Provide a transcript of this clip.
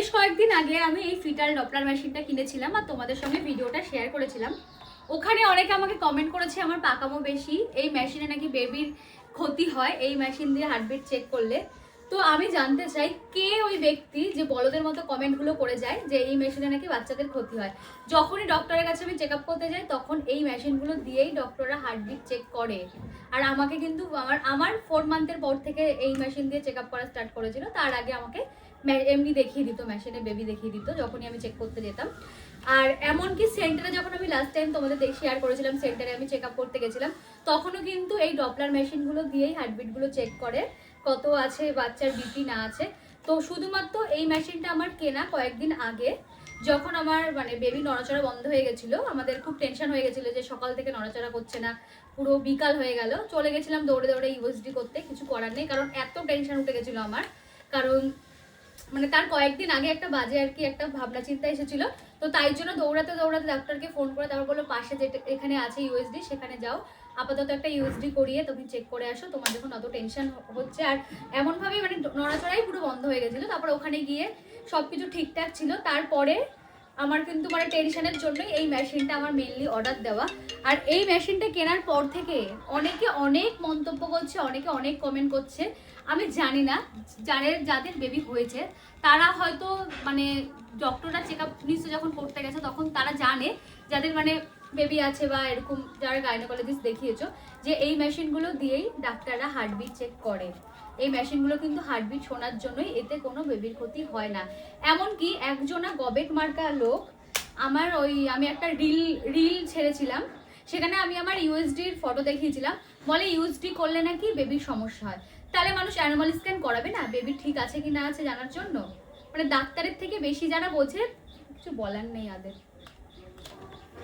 বেশ কয়েকদিন আগে আমি এই ফিটাল ডপলার মেশিনটা কিনেছিলাম আর তোমাদের সঙ্গে ভিডিওটা শেয়ার করেছিলাম। ওখানে অনেকে আমাকে কমেন্ট করেছে আমার পাকামো বেশি, এই মেশিনে নাকি বেবির ক্ষতি হয় এই মেশিন দিয়ে হার্টবিট চেক করলে। তো আমি জানতে চাই কে ওই ব্যক্তি যে বলদের মতো কমেন্টগুলো করে যায় যে এই মেশিনে নাকি বাচ্চাদের ক্ষতি হয়। যখনই ডক্টরের কাছে আমি চেক আপ করতে যাই তখন এই মেশিনগুলো দিয়েই ডক্টররা হার্টবিট চেক করে। আর আমাকে কিন্তু আমার 4 মান্থের পর থেকে এই মেশিন দিয়ে চেক আপ করা স্টার্ট করেছিল। তার আগে আমাকে এমনি দেখিয়ে দিত, মেশিনে বেবি দেখিয়ে দিত যখনই আমি চেক করতে যেতাম। আর এমনকি সেন্টারে যখন আমি লাস্ট টাইম তোমাদের শেয়ার করেছিলাম, সেন্টারে আমি চেক আপ করতে গেছিলাম, তখনও কিন্তু এই ডপলার মেশিনগুলো দিয়েই হার্টবিটগুলো চেক করে কত আছে বাচ্চার বিপি না আছে। তো শুধুমাত্র এই মেশিনটা আমার কেনা কয়েকদিন আগে, যখন আমার মানে বেবি নড়াচড়া বন্ধ হয়ে গেছিলো, আমাদের খুব টেনশন হয়ে গেছিলো যে সকাল থেকে নড়াচড়া করছে না, পুরো বিকাল হয়ে গেল, চলে গেছিলাম দৌড়ে দৌড়ে ইউএসডি করতে। কিছু করার নেই, কারণ এত টেনশন উঠে গেছিলো আমার। কারণ মানে তার কয়েকদিন আগে একটা বাজে আর কি একটা ভাবনা চিন্তা এসেছিল। তো তাই জন্য দৌড়াতে দৌড়াতে ডাক্তারকে ফোন করে তারপর বললো পাশে যে এখানে আছে ইউএসডি সেখানে যাও, আপাতত একটা ইউএসডি করিয়ে তুমি চেক করে আসো, তোমার যখন অত টেনশন হচ্ছে। আর এমনভাবেই মানে নড়াচড়াই পুরো বন্ধ হয়ে গেছিলো। তারপর ওখানে গিয়ে সবকিছু ঠিকঠাক ছিল। তারপরে আমার কিন্তু মানে টেনশনের জন্যই এই মেশিনটা আমার মেনলি অর্ডার দেওয়া। আর এই মেশিনটা কেনার পর থেকে অনেকে অনেক মন্তব্য করছে, অনেকে অনেক কমেন্ট করছে। আমি জানি না, যাদের বেবি হয়েছে তারা হয়তো মানে ডক্টররা চেক আপ নিশ্চয় যখন করতে গেছে তখন তারা জানে, যাদের মানে বেবি আছে বা এরকম যারা গাইনোকোলজিস্ট দেখিয়েছো, যে এই মেশিনগুলো দিয়েই ডাক্তাররা হার্টবিট চেক করে। এই মেশিনগুলো কিন্তু হার্টবিট শোনার জন্যই, এতে কোনো বেবির ক্ষতি হয় না। এমনকি একজনা গবেট মার্কা লোক আমার আমি একটা রিল ছেড়েছিলাম, সেখানে আমি আমার ইউএসডির ফটো দেখিয়েছিলাম, বলে ইউএসডি করলে নাকি বেবির সমস্যা হয়। তাহলে মানুষ অ্যানিমাল স্ক্যান করাবে না বেবি ঠিক আছে কি না আছে জানার জন্য? মানে ডাক্তারের থেকে বেশি যারা বোঝে, কিছু বলার নেই তাদের।